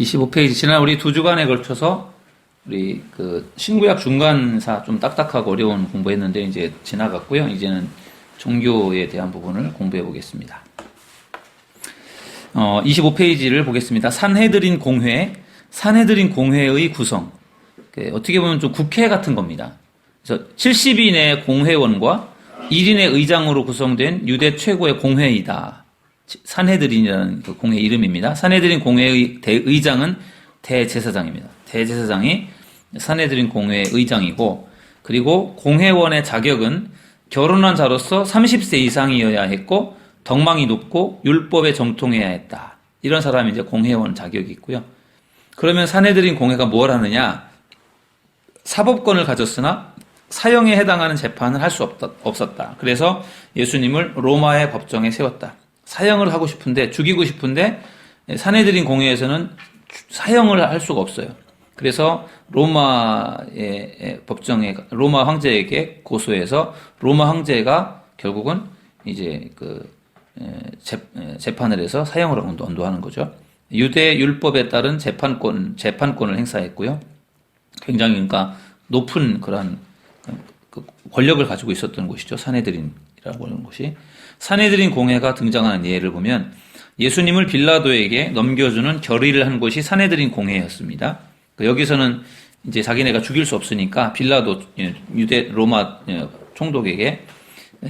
25페이지. 지난 우리 2주간에 걸쳐서 우리 그 신구약 중간사 좀 딱딱하고 어려운 공부했는데 이제 지나갔고요. 이제는 종교에 대한 부분을 공부해 보겠습니다. 25페이지를 보겠습니다. 산헤드린 공회의 구성. 어떻게 보면 좀 국회 같은 겁니다. 그래서 70인의 공회원과 1인의 의장으로 구성된 유대 최고의 공회이다. 산헤드린이라는 그 공회 이름입니다. 산헤드린 공회의 대의장은 대제사장입니다. 대제사장이 산헤드린 공회의 의장이고, 그리고 공회원의 자격은 결혼한 자로서 30세 이상이어야 했고 덕망이 높고 율법에 정통해야 했다. 이런 사람이 이제 공회원 자격이 있고요. 그러면 산헤드린 공회가 뭘 하느냐? 사법권을 가졌으나 사형에 해당하는 재판을 할 수 없었다. 그래서 예수님을 로마의 법정에 세웠다. 사형을 하고 싶은데, 죽이고 싶은데 산헤드린 공회에서는 사형을 할 수가 없어요. 그래서 로마의 법정에, 로마 황제에게 고소해서 로마 황제가 결국은 이제 재판을 해서 사형을 언도하는 거죠. 유대 율법에 따른 재판권을 행사했고요. 굉장히 그러니까 높은 그런 권력을 가지고 있었던 곳이죠. 산헤드린이라고 하는 곳이. 산헤드린 공회가 등장하는 예를 보면 예수님을 빌라도에게 넘겨주는 결의를 한 곳이 산헤드린 공회였습니다. 여기서는 이제 자기네가 죽일 수 없으니까 빌라도 유대 로마 총독에게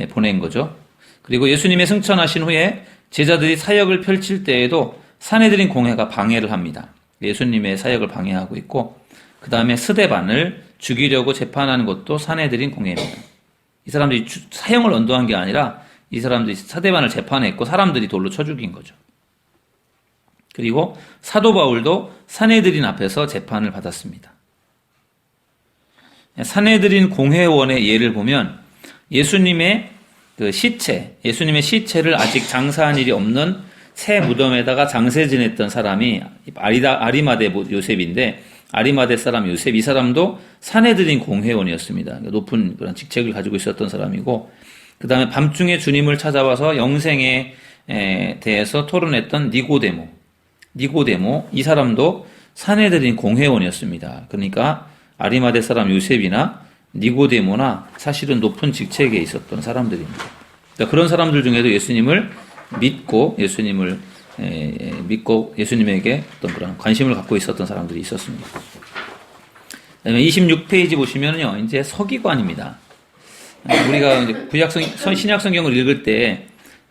보낸 거죠. 그리고 예수님의 승천하신 후에 제자들이 사역을 펼칠 때에도 산헤드린 공회가 방해를 합니다. 예수님의 사역을 방해하고 있고, 그 다음에 스데반을 죽이려고 재판하는 것도 산헤드린 공회입니다. 이 사람들이 사형을 언도한 게 아니라 이 사람들이 스데반을 재판했고 사람들이 돌로 쳐 죽인 거죠. 그리고 사도 바울도 산헤드린 앞에서 재판을 받았습니다. 산헤드린 공회원의 예를 보면 예수님의 예수님의 시체를 아직 장사한 일이 없는 새 무덤에다가 장세 지냈던 사람이 아리마대 요셉인데, 아리마대 사람 요셉, 이 사람도 산헤드린 공회원이었습니다. 높은 그런 직책을 가지고 있었던 사람이고, 그 다음에 밤중에 주님을 찾아와서 영생에 대해서 토론했던 니고데모, 이 사람도 산헤드린 공회원이었습니다. 그러니까 아리마대 사람 요셉이나 니고데모나 사실은 높은 직책에 있었던 사람들입니다. 그러니까 그런 사람들 중에도 예수님을 믿고 예수님에게 어떤 그런 관심을 갖고 있었던 사람들이 있었습니다. 그다음에 26페이지 보시면요, 이제 서기관입니다. 우리가 이제 신약 성경을 읽을 때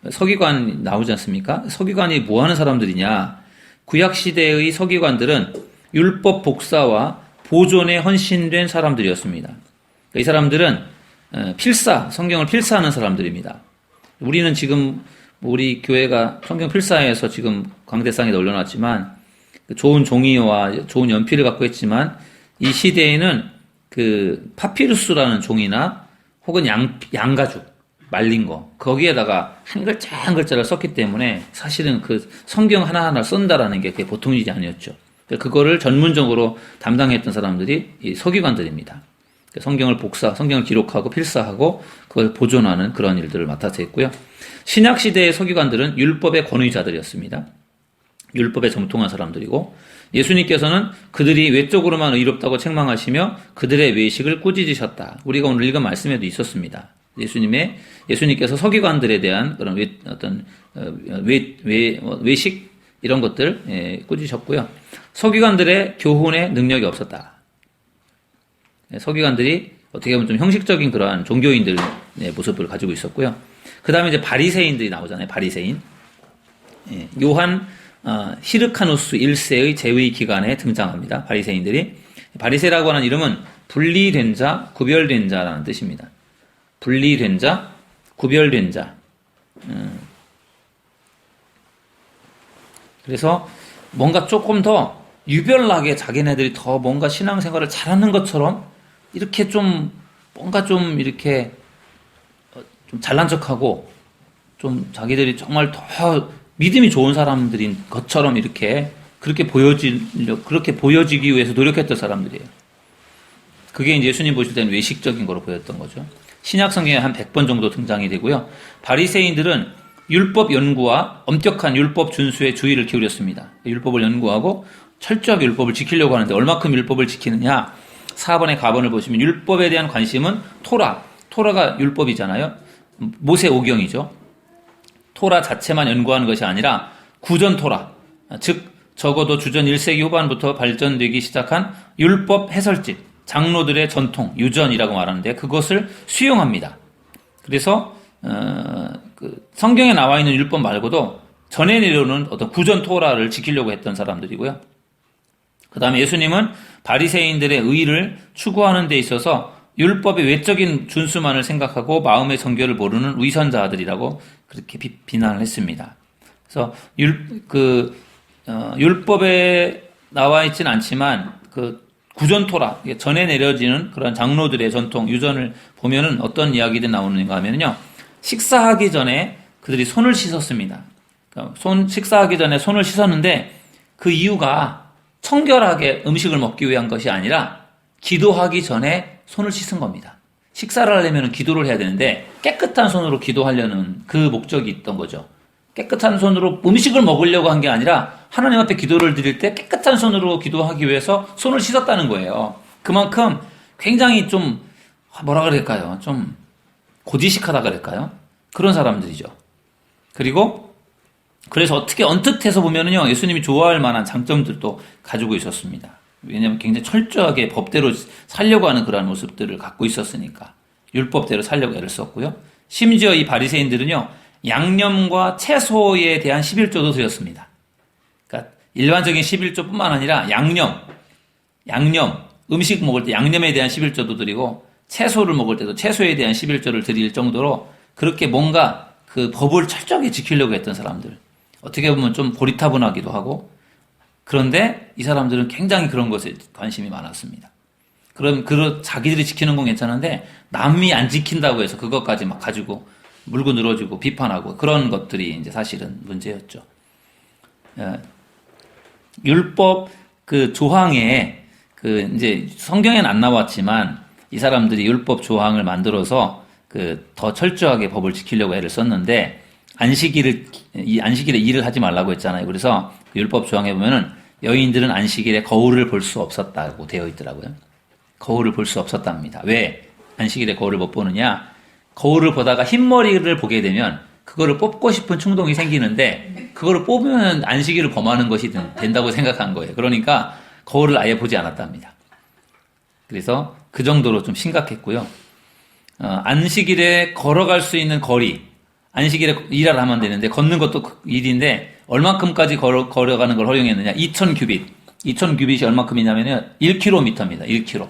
서기관 나오지 않습니까? 서기관이 뭐 하는 사람들이냐? 구약 시대의 서기관들은 율법 복사와 보존에 헌신된 사람들이었습니다. 이 사람들은 성경을 필사하는 사람들입니다. 우리는 지금 우리 교회가 성경 필사해서 지금 광대상에 올려놨지만 좋은 종이와 좋은 연필을 갖고 있지만, 이 시대에는 그 파피루스라는 종이나 혹은 양가죽 말린 거, 거기에다가 한 글자 한 글자를 썼기 때문에 사실은 그 성경 하나하나 쓴다라는 게 그게 보통 일이 아니었죠. 그거를 전문적으로 담당했던 사람들이 이 서기관들입니다. 성경을 기록하고 필사하고 그걸 보존하는 그런 일들을 맡아서 했고요. 신약 시대의 서기관들은 율법의 권위자들이었습니다. 율법에 정통한 사람들이고, 예수님께서는 그들이 외적으로만 의롭다고 책망하시며 그들의 외식을 꾸짖으셨다. 우리가 오늘 읽은 말씀에도 있었습니다. 예수님께서 서기관들에 대한 그런 외식 이런 것들 꾸짖으셨고요. 서기관들의 교훈에 능력이 없었다. 서기관들이 어떻게 보면 좀 형식적인 그러한 종교인들의 모습을 가지고 있었고요. 그 다음에 이제 바리새인들이 나오잖아요. 바리새인. 요한 히르카누스 1세의 제위 기간에 등장합니다. 바리새인들이. 바리새라고 하는 이름은 분리된 자, 구별된 자라는 뜻입니다. 분리된 자, 구별된 자. 그래서 뭔가 조금 더 유별나게 자기네들이 더 뭔가 신앙생활을 잘하는 것처럼 이렇게 좀 뭔가 좀 이렇게 좀 잘난 척하고 좀 자기들이 정말 더 믿음이 좋은 사람들인 것처럼 그렇게 보여지기 위해서 노력했던 사람들이에요. 그게 이제 예수님 보실 때는 외식적인 거로 보였던 거죠. 신약 성경에 한 100번 정도 등장이 되고요. 바리새인들은 율법 연구와 엄격한 율법 준수에 주의를 기울였습니다. 율법을 연구하고 철저하게 율법을 지키려고 하는데 얼마큼 율법을 지키느냐? 4번의 가번을 보시면 율법에 대한 관심은 토라가 율법이잖아요. 모세 오경이죠. 토라 자체만 연구하는 것이 아니라 구전 토라, 즉 적어도 주전 1세기 후반부터 발전되기 시작한 율법 해설집, 장로들의 전통, 유전이라고 말하는데 그것을 수용합니다. 그래서 성경에 나와 있는 율법 말고도 전해 내려오는 어떤 구전 토라를 지키려고 했던 사람들이고요. 그 다음에 예수님은 바리새인들의 의를 추구하는 데 있어서 율법의 외적인 준수만을 생각하고 마음의 정결을 모르는 위선자들이라고 그렇게 비난을 했습니다. 그래서 율법에 나와 있지는 않지만 구전 토라, 전해 내려지는 그런 장로들의 전통, 유전을 보면은 어떤 이야기들이 나오는가 하면요. 식사하기 전에 그들이 손을 씻었습니다. 식사하기 전에 손을 씻었는데 그 이유가 청결하게 음식을 먹기 위한 것이 아니라 기도하기 전에 손을 씻은 겁니다. 식사를 하려면 기도를 해야 되는데 깨끗한 손으로 기도하려는 그 목적이 있던 거죠. 깨끗한 손으로 음식을 먹으려고 한 게 아니라 하나님 앞에 기도를 드릴 때 깨끗한 손으로 기도하기 위해서 손을 씻었다는 거예요. 그만큼 굉장히 좀 뭐라 그럴까요? 좀 고지식하다 그럴까요? 그런 사람들이죠. 그리고 그래서 어떻게 언뜻해서 보면은요, 예수님이 좋아할 만한 장점들도 가지고 있었습니다. 왜냐하면 굉장히 철저하게 법대로 살려고 하는 그러한 모습들을 갖고 있었으니까 율법대로 살려고 애를 썼고요. 심지어 이 바리새인들은요, 양념과 채소에 대한 11조도 드렸습니다. 그러니까 일반적인 11조뿐만 아니라 양념, 음식 먹을 때 양념에 대한 11조도 드리고 채소를 먹을 때도 채소에 대한 11조를 드릴 정도로 그렇게 뭔가 그 법을 철저하게 지키려고 했던 사람들. 어떻게 보면 좀 고리타분하기도 하고, 그런데 이 사람들은 굉장히 그런 것에 관심이 많았습니다. 자기들이 지키는 건 괜찮은데 남이 안 지킨다고 해서 그것까지 막 가지고 물고 늘어지고 비판하고 그런 것들이 이제 사실은 문제였죠. 율법 조항에 이제 성경에는 안 나왔지만 이 사람들이 율법 조항을 만들어서 더 철저하게 법을 지키려고 애를 썼는데 안식일에 일을 하지 말라고 했잖아요. 그래서 율법 조항에 보면은 여인들은 안식일에 거울을 볼 수 없었다고 되어 있더라고요. 거울을 볼 수 없었답니다. 왜 안식일에 거울을 못 보느냐? 거울을 보다가 흰머리를 보게 되면 그거를 뽑고 싶은 충동이 생기는데 그거를 뽑으면 안식일을 범하는 것이 된다고 생각한 거예요. 그러니까 거울을 아예 보지 않았답니다. 그래서 그 정도로 좀 심각했고요. 안식일에 걸어갈 수 있는 거리, 안식일에 일을 하면 되는데 걷는 것도 일인데 얼만큼까지 걸어가는 걸 허용했느냐? 2000규빗. 2000규빗이 얼만큼이냐면요. 1km입니다. 1km.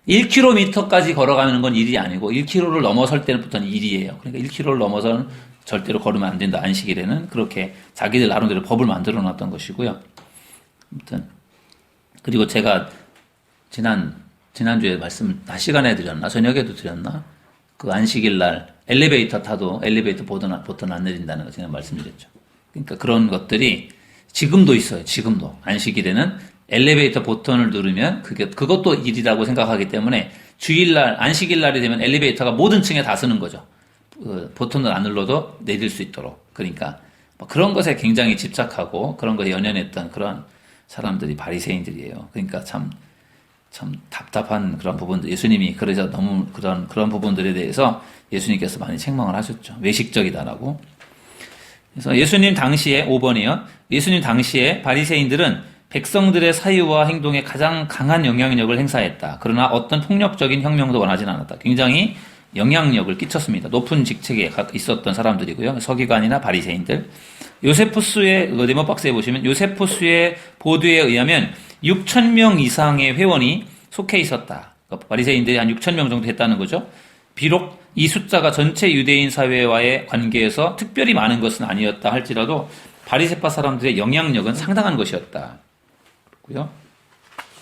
1km까지 걸어가는 건 일이 아니고 1km를 넘어설 때부터는 일이에요. 그러니까 1km를 넘어서는 절대로 걸으면 안 된다. 안식일에는 그렇게 자기들 나름대로 법을 만들어 놨던 것이고요. 아무튼 그리고 제가 지난주에 말씀 한 시간에 드렸나? 저녁에도 드렸나? 그 안식일 날 엘리베이터 타도 엘리베이터 보통 안 내린다는 거 제가 말씀드렸죠. 그러니까 그런 것들이 지금도 있어요. 지금도. 안식일에는 엘리베이터 버튼을 누르면 그것도 일이라고 생각하기 때문에 주일날, 안식일날이 되면 엘리베이터가 모든 층에 다 쓰는 거죠. 버튼을 안 눌러도 내릴 수 있도록. 그러니까 그런 것에 굉장히 집착하고 그런 것에 연연했던 그런 사람들이 바리새인들이에요. 그러니까 참 답답한 그런 부분들. 예수님이 그래서 너무 그런 부분들에 대해서 예수님께서 많이 책망을 하셨죠. 외식적이다라고. 그래서 예수님 당시에 5번이요. 예수님 당시에 바리새인들은 백성들의 사유와 행동에 가장 강한 영향력을 행사했다. 그러나 어떤 폭력적인 혁명도 원하진 않았다. 굉장히 영향력을 끼쳤습니다. 높은 직책에 있었던 사람들이고요. 서기관이나 바리새인들. 요세푸스의 네모박스에 보시면 요세푸스의 보도에 의하면 6,000명 이상의 회원이 속해 있었다. 바리새인들이 한 6,000명 정도 됐다는 거죠. 비록 이 숫자가 전체 유대인 사회와의 관계에서 특별히 많은 것은 아니었다 할지라도 바리새파 사람들의 영향력은 상당한 것이었다. 그렇고요.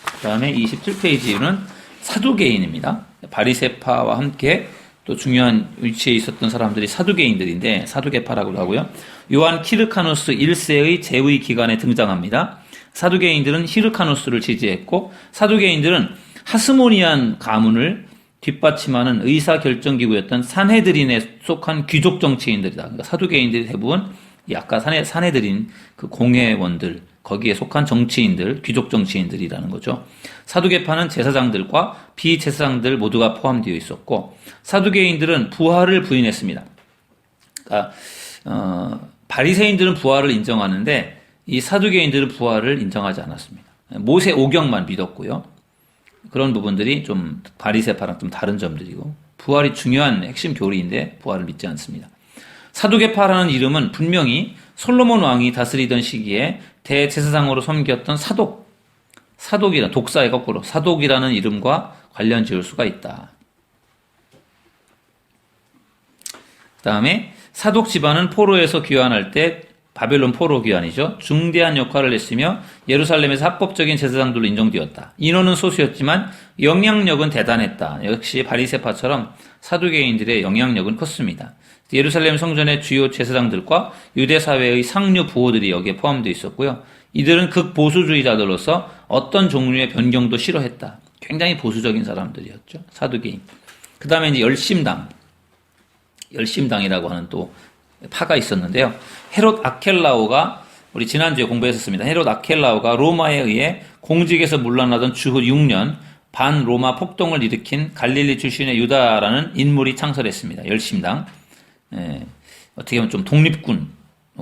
그다음에 27페이지는 사두개인입니다. 바리새파와 함께 또 중요한 위치에 있었던 사람들이 사두개인들인데 사두개파라고도 하고요. 요한 키르카누스 1세의 재의 기간에 등장합니다. 사두개인들은 히르카누스를 지지했고 사두개인들은 하스모니안 가문을 뒷받침하는 의사결정기구였던 산헤드린에 속한 귀족 정치인들이다. 그러니까 사두개인들이 대부분 이 아까 산헤드린 그 공회원들 거기에 속한 정치인들, 귀족 정치인들이라는 거죠. 사두개파는 제사장들과 비제사장들 모두가 포함되어 있었고, 사두개인들은 부활을 부인했습니다. 그러니까 바리새인들은 부활을 인정하는데 이 사두개인들은 부활을 인정하지 않았습니다. 모세 오경만 믿었고요. 그런 부분들이 좀 바리새파랑 좀 다른 점들이고, 부활이 중요한 핵심 교리인데 부활을 믿지 않습니다. 사두개파라는 이름은 분명히 솔로몬 왕이 다스리던 시기에 대제사장으로 섬겼던 사독이라 독사의 거꾸로 사독이라는 이름과 관련 지을 수가 있다. 그 다음에 사독 집안은 포로에서 귀환할 때 바벨론 포로 귀환이죠. 중대한 역할을 했으며 예루살렘에서 합법적인 제사장들로 인정되었다. 인원은 소수였지만 영향력은 대단했다. 역시 바리새파처럼 사두개인들의 영향력은 컸습니다. 예루살렘 성전의 주요 제사장들과 유대 사회의 상류 부호들이 여기에 포함되어 있었고요. 이들은 극보수주의자들로서 어떤 종류의 변경도 싫어했다. 굉장히 보수적인 사람들이었죠. 사두개인. 그 다음에 이제 열심당이라고 하는 또 파가 있었는데요. 헤롯 아켈라오가 우리 지난주에 공부했었습니다. 헤롯 아켈라오가 로마에 의해 공직에서 물러나던 주후 6년 반로마 폭동을 일으킨 갈릴리 출신의 유다라는 인물이 창설했습니다. 열심당. 어떻게 보면 좀 독립군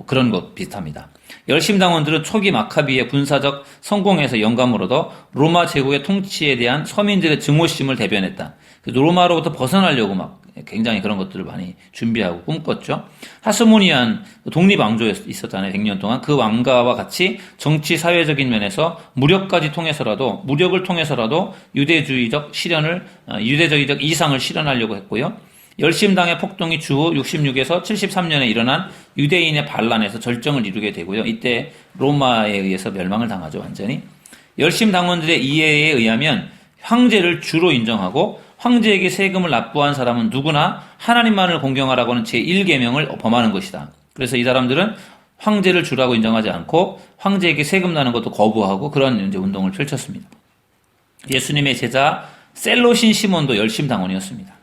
그런 것 비슷합니다. 열심당원들은 초기 마카비의 군사적 성공에서 영감을 얻어 로마 제국의 통치에 대한 서민들의 증오심을 대변했다. 로마로부터 벗어나려고 막 굉장히 그런 것들을 많이 준비하고 꿈꿨죠. 하스모니안 독립왕조에 있었잖아요. 100년 동안. 그 왕가와 같이 정치 사회적인 면에서 무력을 통해서라도 유대주의적 이상을 실현하려고 했고요. 열심당의 폭동이 주후 66에서 73년에 일어난 유대인의 반란에서 절정을 이루게 되고요. 이때 로마에 의해서 멸망을 당하죠. 완전히. 열심당원들의 이해에 의하면 황제를 주로 인정하고 황제에게 세금을 납부한 사람은 누구나 하나님만을 공경하라고 하는 제1계명을 범하는 것이다. 그래서 이 사람들은 황제를 주라고 인정하지 않고 황제에게 세금 나는 것도 거부하고 그런 이제 운동을 펼쳤습니다. 예수님의 제자 셀로신 시몬도 열심당원이었습니다.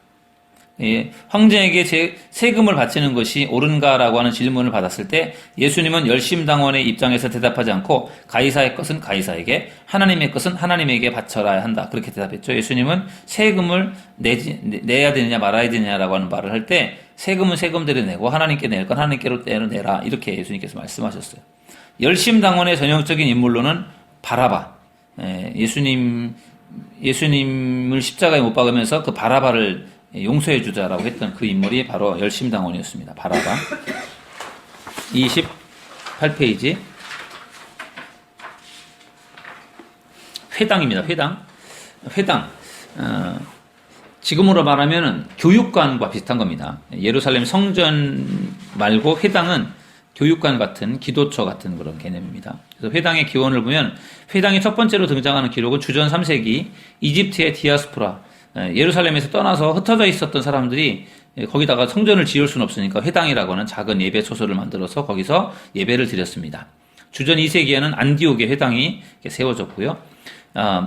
황제에게 세금을 바치는 것이 옳은가라고 하는 질문을 받았을 때 예수님은 열심당원의 입장에서 대답하지 않고 가이사의 것은 가이사에게, 하나님의 것은 하나님에게 바쳐야 한다. 그렇게 대답했죠. 예수님은 세금을 내야 되느냐 말아야 되느냐라고 하는 말을 할 때 세금은 세금대로 내고 하나님께 낼 건 하나님께로 내라. 이렇게 예수님께서 말씀하셨어요. 열심당원의 전형적인 인물로는 바라바. 예수님을 십자가에 못 박으면서 그 바라바를 용서해 주자라고 했던 그 인물이 바로 열심당원이었습니다. 바라바. 28페이지. 회당입니다. 회당. 지금으로 말하면은 교육관과 비슷한 겁니다. 예루살렘 성전 말고 회당은 교육관 같은 기도처 같은 그런 개념입니다. 그래서 회당의 기원을 보면 회당이 첫 번째로 등장하는 기록은 주전 3세기 이집트의 디아스포라, 예루살렘에서 떠나서 흩어져 있었던 사람들이 거기다가 성전을 지을 수는 없으니까 회당이라고 하는 작은 예배 초소를 만들어서 거기서 예배를 드렸습니다. 주전 2세기에는 안디옥의 회당이 세워졌고요.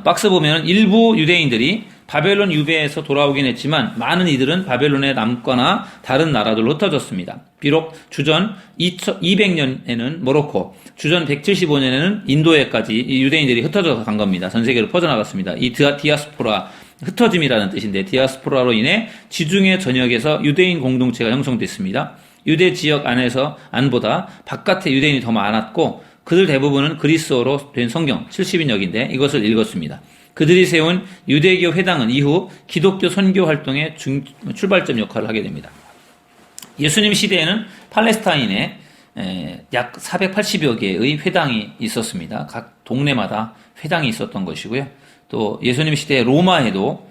박스 보면 일부 유대인들이 바벨론 유배에서 돌아오긴 했지만 많은 이들은 바벨론에 남거나 다른 나라들로 흩어졌습니다. 비록 주전 200년에는 모로코, 주전 175년에는 인도에까지 유대인들이 흩어져 간 겁니다. 전 세계로 퍼져나갔습니다. 이 디아스포라, 흩어짐이라는 뜻인데 디아스포라로 인해 지중해 전역에서 유대인 공동체가 형성됐습니다. 유대 지역 안보다 바깥에 유대인이 더 많았고 그들 대부분은 그리스어로 된 성경 70인역인데 이것을 읽었습니다. 그들이 세운 유대교 회당은 이후 기독교 선교 활동의 출발점 역할을 하게 됩니다. 예수님 시대에는 팔레스타인에 약 480여 개의 회당이 있었습니다. 각 동네마다 회당이 있었던 것이고요. 또 예수님 시대 로마에도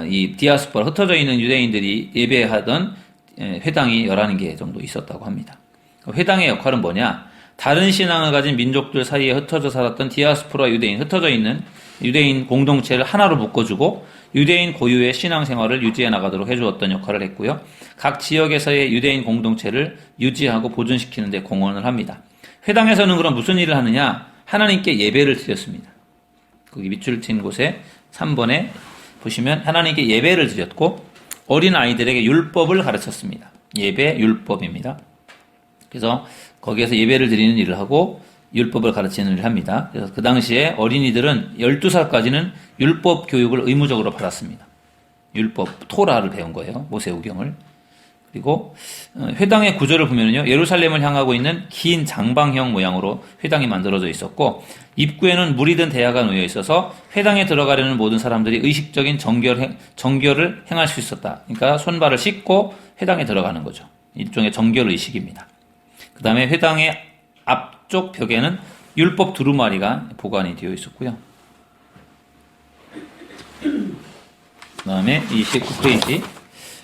이 디아스포라 흩어져 있는 유대인들이 예배하던 회당이 11개 정도 있었다고 합니다. 회당의 역할은 뭐냐? 다른 신앙을 가진 민족들 사이에 흩어져 살았던 디아스포라 유대인, 흩어져 있는 유대인 공동체를 하나로 묶어주고 유대인 고유의 신앙생활을 유지해 나가도록 해주었던 역할을 했고요. 각 지역에서의 유대인 공동체를 유지하고 보존시키는 데 공헌을 합니다. 회당에서는 그럼 무슨 일을 하느냐? 하나님께 예배를 드렸습니다. 거기 밑줄 친 곳에 3번에 보시면 하나님께 예배를 드렸고 어린 아이들에게 율법을 가르쳤습니다. 예배 율법입니다. 그래서 거기에서 예배를 드리는 일을 하고 율법을 가르치는 일을 합니다. 그래서 그 당시에 어린이들은 12살까지는 율법 교육을 의무적으로 받았습니다. 율법, 토라를 배운 거예요. 모세우경을. 그리고 회당의 구조를 보면요, 예루살렘을 향하고 있는 긴 장방형 모양으로 회당이 만들어져 있었고, 입구에는 물이 든 대야가 놓여 있어서 회당에 들어가려는 모든 사람들이 의식적인 정결을 행할 수 있었다. 그러니까 손발을 씻고 회당에 들어가는 거죠. 일종의 정결 의식입니다. 그 다음에 회당의 앞쪽 벽에는 율법 두루마리가 보관이 되어 있었고요. 그 다음에 29페이지.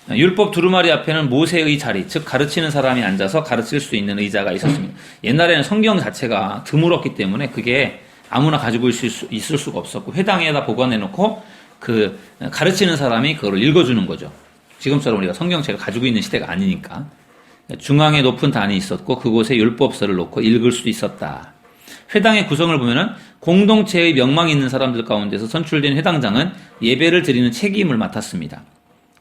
율법 두루마리 앞에는 모세의 자리, 즉 가르치는 사람이 앉아서 가르칠 수 있는 의자가 있었습니다. 옛날에는 성경 자체가 드물었기 때문에 그게 아무나 가지고 있을 수가 없었고, 회당에다 보관해놓고 그 가르치는 사람이 그걸 읽어주는 거죠. 지금처럼 우리가 성경책을 가지고 있는 시대가 아니니까. 중앙에 높은 단이 있었고 그곳에 율법서를 놓고 읽을 수 있었다. 회당의 구성을 보면은 공동체의 명망이 있는 사람들 가운데서 선출된 회당장은 예배를 드리는 책임을 맡았습니다.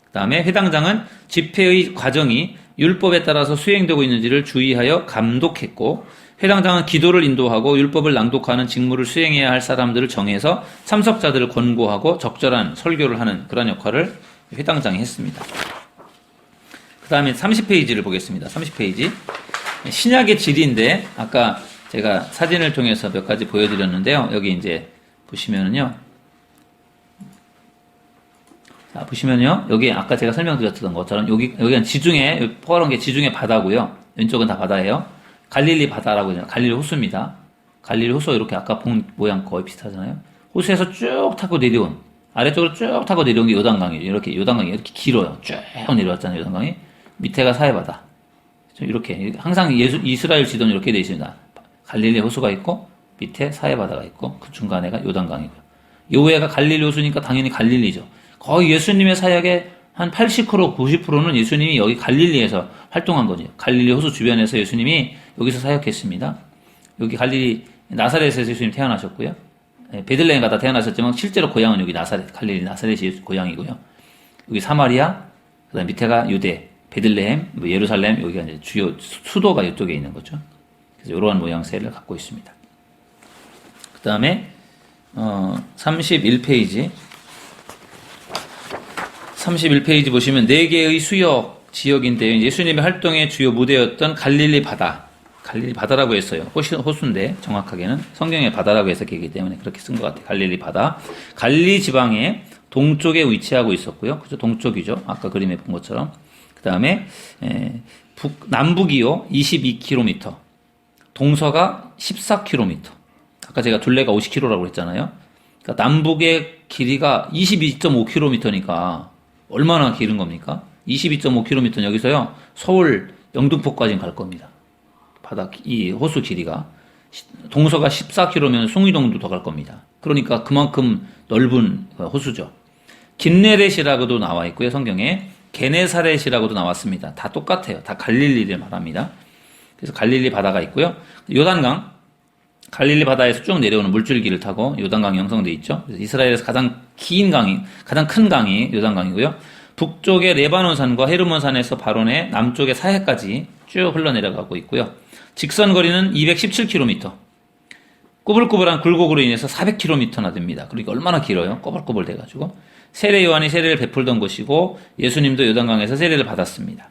그 다음에 회당장은 집회의 과정이 율법에 따라서 수행되고 있는지를 주의하여 감독했고, 회당장은 기도를 인도하고 율법을 낭독하는 직무를 수행해야 할 사람들을 정해서 참석자들을 권고하고 적절한 설교를 하는 그런 역할을 회당장이 했습니다. 그 다음에 30페이지를 보겠습니다. 30페이지. 신약의 질인데, 아까 제가 사진을 통해서 몇 가지 보여드렸는데요. 여기 이제 보시면은요. 자, 보시면요. 여기 아까 제가 설명드렸던 것처럼 여기는 지중해, 퍼런 게 지중해 바다고요. 왼쪽은 다 바다예요. 갈릴리 바다라고 하잖아요. 갈릴리 호수입니다. 갈릴리 호수 이렇게 아까 본 모양 거의 비슷하잖아요. 호수에서 쭉 타고 내려온, 아래쪽으로 쭉 타고 내려온 게 요단강이에요. 이렇게 요단강이 이렇게 길어요. 쭉 내려왔잖아요. 요단강이. 밑에가 사해바다. 이렇게 항상 이스라엘 지도는 이렇게 되어 있습니다. 갈릴리 호수가 있고 밑에 사해바다가 있고 그 중간에가 요단강이고요. 요해가 갈릴리 호수니까 당연히 갈릴리죠. 거의 예수님의 사역의 한 80%, 90%는 예수님이 여기 갈릴리에서 활동한 거죠. 갈릴리 호수 주변에서 예수님이 여기서 사역했습니다. 여기 갈릴리 나사렛에서 예수님 태어나셨고요. 베들레헴 가다 태어나셨지만 실제로 고향은 여기 나사렛, 갈릴리 나사렛이 고향이고요. 여기 사마리아, 그다음 밑에가 유대, 베들레헴, 예루살렘, 여기가 이제 주요 수도가 이쪽에 있는 거죠. 그래서 이러한 모양새를 갖고 있습니다. 그 다음에 31페이지. 31페이지 보시면 4개의 수역 지역인데요. 예수님의 활동의 주요 무대였던 갈릴리 바다라고 했어요. 호수인데 정확하게는 성경의 바다라고 해석이기 때문에 그렇게 쓴 것 같아요. 갈릴리 바다. 갈릴리 지방의 동쪽에 위치하고 있었고요. 그죠? 동쪽이죠. 아까 그림에 본 것처럼. 그 다음에 남북이요 22km, 동서가 14km. 아까 제가 둘레가 50km라고 했잖아요. 그러니까 남북의 길이가 22.5km니까 얼마나 길은 겁니까? 22.5km는 여기서요 서울 영등포까지 갈 겁니다. 이 호수 길이가. 동서가 14km면 숭이동도 더 갈 겁니다. 그러니까 그만큼 넓은 호수죠. 긴네렛이라고도 나와 있고요. 성경에 게네사렛이라고도 나왔습니다. 다 똑같아요. 다 갈릴리를 말합니다. 그래서 갈릴리 바다가 있고요. 요단강, 갈릴리 바다에서 쭉 내려오는 물줄기를 타고 요단강이 형성되어 있죠. 그래서 이스라엘에서 가장 큰 강이 요단강이고요. 북쪽의 레바논산과 헤르몬산에서 바론의 남쪽의 사해까지 쭉 흘러내려가고 있고요. 직선 거리는 217km. 꾸불꾸불한 굴곡으로 인해서 400km나 됩니다. 그러니까 얼마나 길어요? 꼬불꼬불 돼가지고. 세례 요한이 세례를 베풀던 곳이고 예수님도 요단강에서 세례를 받았습니다.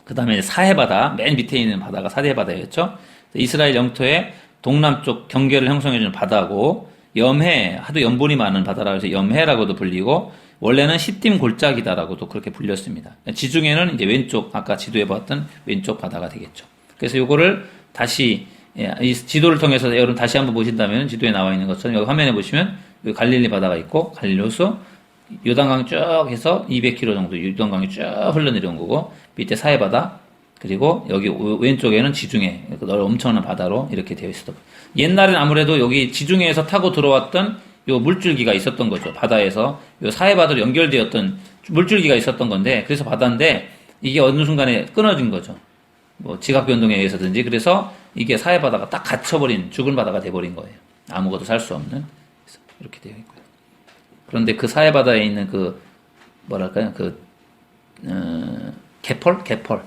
그 다음에 사해바다, 맨 밑에 있는 바다가 사해바다였죠. 이스라엘 영토의 동남쪽 경계를 형성해주는 바다고, 염해, 하도 염분이 많은 바다라고 해서 염해라고도 불리고, 원래는 시딤 골짜기다라고도 그렇게 불렸습니다. 지중해는 이제 왼쪽, 아까 지도에 봤던 왼쪽 바다가 되겠죠. 그래서 요거를 다시, 이 지도를 통해서 여러분 다시 한번 보신다면 지도에 나와 있는 것처럼 여기 화면에 보시면 여기 갈릴리 바다가 있고, 갈릴리 호수, 요단강 쭉 해서 200km 정도 요단강이 쭉 흘러내려온 거고, 밑에 사해바다, 그리고 여기 왼쪽에는 지중해, 엄청난 바다로 이렇게 되어 있었던 거예요. 옛날엔 아무래도 여기 지중해에서 타고 들어왔던 요 물줄기가 있었던 거죠. 바다에서 요 사해바다로 연결되었던 물줄기가 있었던 건데, 그래서 바다인데 이게 어느 순간에 끊어진 거죠. 뭐 지각 변동에 의해서든지. 그래서 이게 사해바다가 딱 갇혀버린 죽은 바다가 돼버린 거예요. 아무것도 살 수 없는. 그래서 이렇게 되어 있고요. 그런데 그 사해바다에 있는 그 뭐랄까요, 개펄?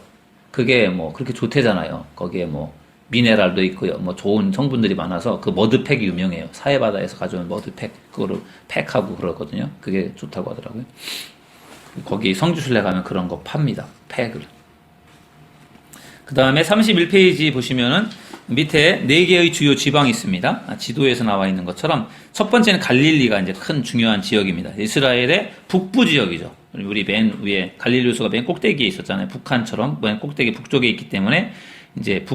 그게 뭐 그렇게 좋대잖아요. 거기에 뭐 미네랄도 있고요. 뭐 좋은 성분들이 많아서 그 머드팩이 유명해요. 사해바다에서 가져온 머드팩. 그거를 팩하고 그러거든요. 그게 좋다고 하더라고요. 거기 성주순례 가면 그런 거 팝니다. 팩을. 그 다음에 31페이지 보시면은 밑에 4개의 주요 지방이 있습니다. 지도에서 나와 있는 것처럼 첫 번째는 갈릴리가 이제 큰 중요한 지역입니다. 이스라엘의 북부 지역이죠. 우리 맨 위에 갈릴리호수가 맨 꼭대기에 있었잖아요. 북한처럼 맨 꼭대기 북쪽에 있기 때문에 이제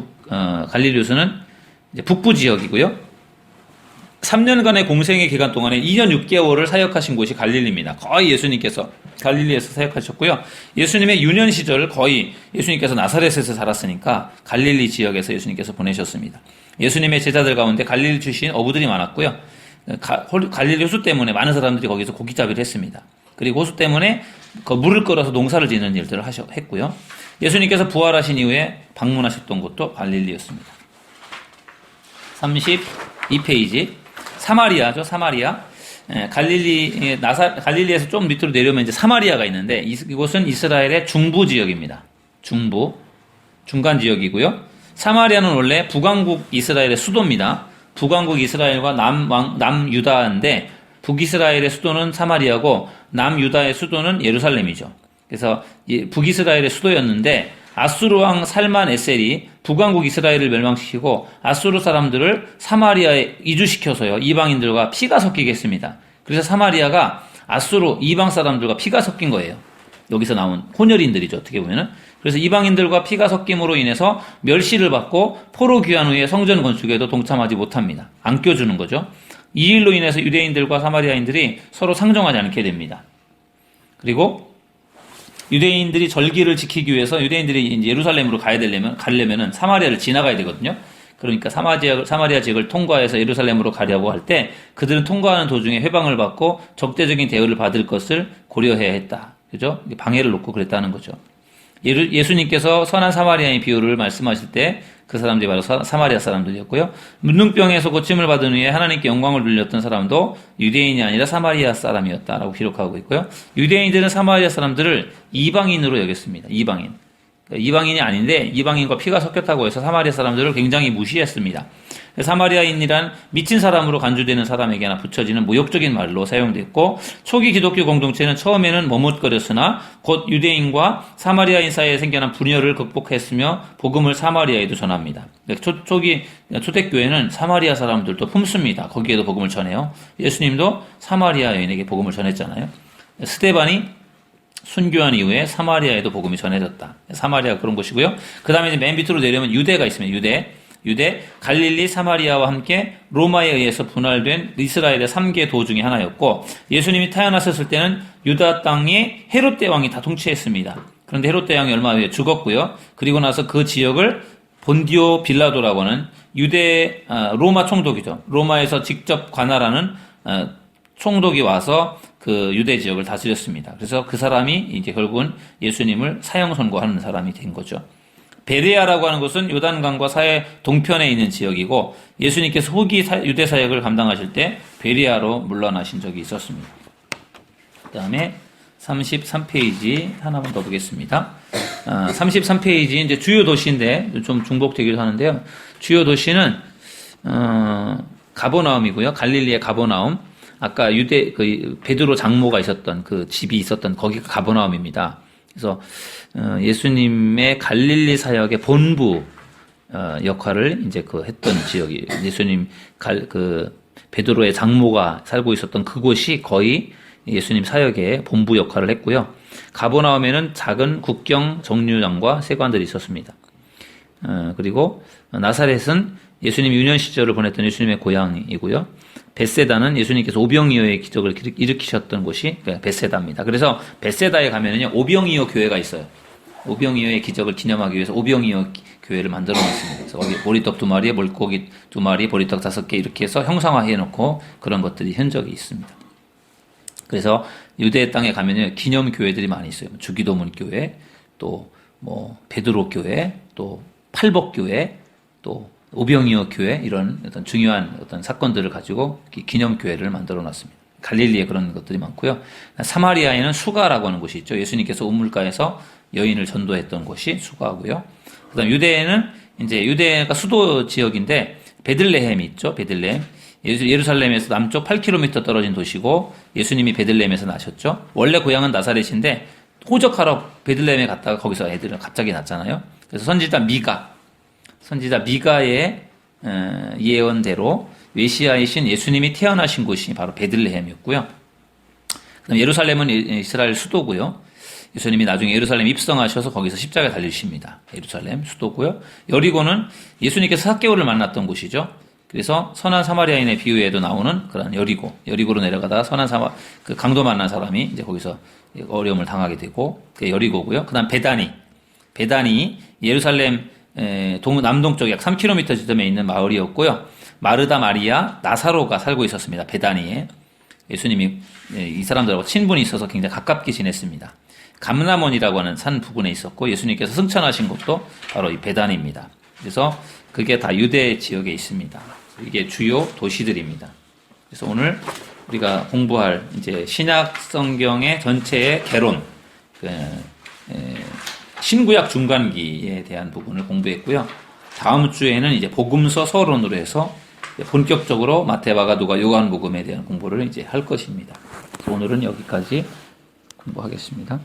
갈릴리호수는 이제 북부 지역이고요. 3년간의 공생의 기간 동안에 2년 6개월을 사역하신 곳이 갈릴리입니다. 거의 예수님께서 갈릴리에서 사역하셨고요. 예수님의 유년 시절을 거의 예수님께서 나사렛에서 살았으니까 갈릴리 지역에서 예수님께서 보내셨습니다. 예수님의 제자들 가운데 갈릴리 출신 어부들이 많았고요. 갈릴리 호수 때문에 많은 사람들이 거기서 고기잡이를 했습니다. 그리고 호수 때문에 그 물을 끌어서 농사를 짓는 일들을 했고요. 예수님께서 부활하신 이후에 방문하셨던 곳도 갈릴리였습니다. 32페이지. 사마리아죠, 사마리아. 갈릴리에서 좀 밑으로 내려오면 이제 사마리아가 있는데, 이곳은 이스라엘의 중부 지역입니다. 중간 지역이고요. 사마리아는 원래 북왕국 이스라엘의 수도입니다. 북왕국 이스라엘과 남유다인데, 북이스라엘의 수도는 사마리아고, 남유다의 수도는 예루살렘이죠. 그래서 북이스라엘의 수도였는데, 아수르 왕 살만 에셀이 북왕국 이스라엘을 멸망시키고 아수르 사람들을 사마리아에 이주시켜서요, 이방인들과 피가 섞이게 했습니다. 그래서 사마리아가 아수르 이방 사람들과 피가 섞인 거예요. 여기서 나온 혼혈인들이죠, 어떻게 보면은. 그래서 이방인들과 피가 섞임으로 인해서 멸시를 받고 포로 귀환 후에 성전 건축에도 동참하지 못합니다. 안 껴주는 거죠. 이 일로 인해서 유대인들과 사마리아인들이 서로 상종하지 않게 됩니다. 그리고 유대인들이 절기를 지키기 위해서 유대인들이 이제 예루살렘으로 가려면은 사마리아를 지나가야 되거든요. 그러니까 사마리아 지역을 통과해서 예루살렘으로 가려고 할 때 그들은 통과하는 도중에 회방을 받고 적대적인 대우를 받을 것을 고려해야 했다. 그죠? 방해를 놓고 그랬다는 거죠. 예수님께서 선한 사마리아인 비유를 말씀하실 때 그 사람들이 바로 사마리아 사람들이었고요. 문둥병에서 고침을 받은 후에 하나님께 영광을 돌렸던 사람도 유대인이 아니라 사마리아 사람이었다라고 기록하고 있고요. 유대인들은 사마리아 사람들을 이방인으로 여겼습니다. 이방인. 이방인이 아닌데 이방인과 피가 섞였다고 해서 사마리아 사람들을 굉장히 무시했습니다. 사마리아인이란 미친 사람으로 간주되는 사람에게나 붙여지는 모욕적인 말로 사용됐고, 초기 기독교 공동체는 처음에는 머뭇거렸으나 곧 유대인과 사마리아인 사이에 생겨난 분열을 극복했으며 복음을 사마리아에도 전합니다. 초기 초대교회는 사마리아 사람들도 품습니다. 거기에도 복음을 전해요. 예수님도 사마리아 여인에게 복음을 전했잖아요. 스데반이 순교한 이후에 사마리아에도 복음이 전해졌다. 사마리아가 그런 곳이고요. 그 다음에 이제 맨 밑으로 내려오면 유대가 있습니다. 유대, 갈릴리, 사마리아와 함께 로마에 의해서 분할된 이스라엘의 3개 도 중에 하나였고, 예수님이 태어나셨을 때는 유다 땅에 헤롯 대왕이 다 통치했습니다. 그런데 헤롯 대왕이 얼마 후에 죽었고요. 그리고 나서 그 지역을 본디오 빌라도라고 하는 로마 총독이죠. 로마에서 직접 관할하는 총독이 와서 그 유대 지역을 다스렸습니다. 그래서 그 사람이 이제 결국은 예수님을 사형 선고하는 사람이 된 거죠. 베레아라고 하는 곳은 요단강과 사해 동편에 있는 지역이고, 예수님께서 후기 유대 사역을 감당하실 때 베레아로 물러나신 적이 있었습니다. 그 다음에 33페이지 하나만 더 보겠습니다. 33페이지 이제 주요 도시인데 좀 중복되기도 하는데요. 주요 도시는 가버나움이고요. 갈릴리의 가버나움. 아까 베드로 장모가 있었던 그 집이 있었던 거기가 가버나움입니다. 그래서 예수님의 갈릴리 사역의 본부 역할을 이제 했던 지역이, 예수님 베드로의 장모가 살고 있었던 그곳이 거의 예수님 사역의 본부 역할을 했고요. 가버나움에는 작은 국경 정류장과 세관들이 있었습니다. 그리고 나사렛은 예수님 유년 시절을 보냈던 예수님의 고향이고요. 벳세다는 예수님께서 오병이어의 기적을 일으키셨던 곳이 벳세다입니다. 그래서 벳세다에 가면은요, 오병이어 교회가 있어요. 오병이어의 기적을 기념하기 위해서 오병이어 교회를 만들어 놨습니다. 그래서 거기 보리떡 2마리에 물고기 2마리, 보리떡 5개 이렇게 해서 형상화해 놓고 그런 것들이 흔적이 있습니다. 그래서 유대 땅에 가면요, 기념 교회들이 많이 있어요. 주기도문 교회, 또 베드로 교회, 또 팔복 교회, 또 오병이어 교회, 이런 어떤 중요한 어떤 사건들을 가지고 기념 교회를 만들어 놨습니다. 갈릴리에 그런 것들이 많고요. 사마리아에는 수가라고 하는 곳이 있죠. 예수님께서 우물가에서 여인을 전도했던 곳이 수가고요. 그다음 유대에는 이제 유대가 수도 지역인데 베들레헴이 있죠. 베들레헴. 예루살렘에서 남쪽 8km 떨어진 도시고 예수님이 베들레헴에서 나셨죠. 원래 고향은 나사렛인데 호적하러 베들레헴에 갔다가 거기서 애들을 갑자기 낳잖아요. 그래서 선지자 미가의 예언대로 메시아이신 예수님이 태어나신 곳이 바로 베들레헴이었고요. 그다음 예루살렘은 이스라엘 수도고요. 예수님이 나중에 예루살렘 입성하셔서 거기서 십자가에 달리십니다. 예루살렘 수도고요. 여리고는 예수님께서 삭개오를 만났던 곳이죠. 그래서 선한 사마리아인의 비유에도 나오는 그런 여리고로 내려가다가 그 강도 만난 사람이 이제 거기서 어려움을 당하게 되고 그게 여리고고요. 그다음 베다니 예루살렘 남동쪽 약 3km 지점에 있는 마을이었고요. 마르다 마리아 나사로가 살고 있었습니다. 베다니에 예수님이 이 사람들하고 친분이 있어서 굉장히 가깝게 지냈습니다. 감람원이라고 하는 산 부근에 있었고 예수님께서 승천하신 곳도 바로 이 베다니입니다. 그래서 그게 다 유대 지역에 있습니다. 이게 주요 도시들입니다. 그래서 오늘 우리가 공부할 이제 신약 성경의 전체의 개론, 신구약 중간기에 대한 부분을 공부했고요. 다음 주에는 이제 복음서 서론으로 해서 본격적으로 마태, 마가, 누가, 요한복음에 대한 공부를 이제 할 것입니다. 오늘은 여기까지 공부하겠습니다.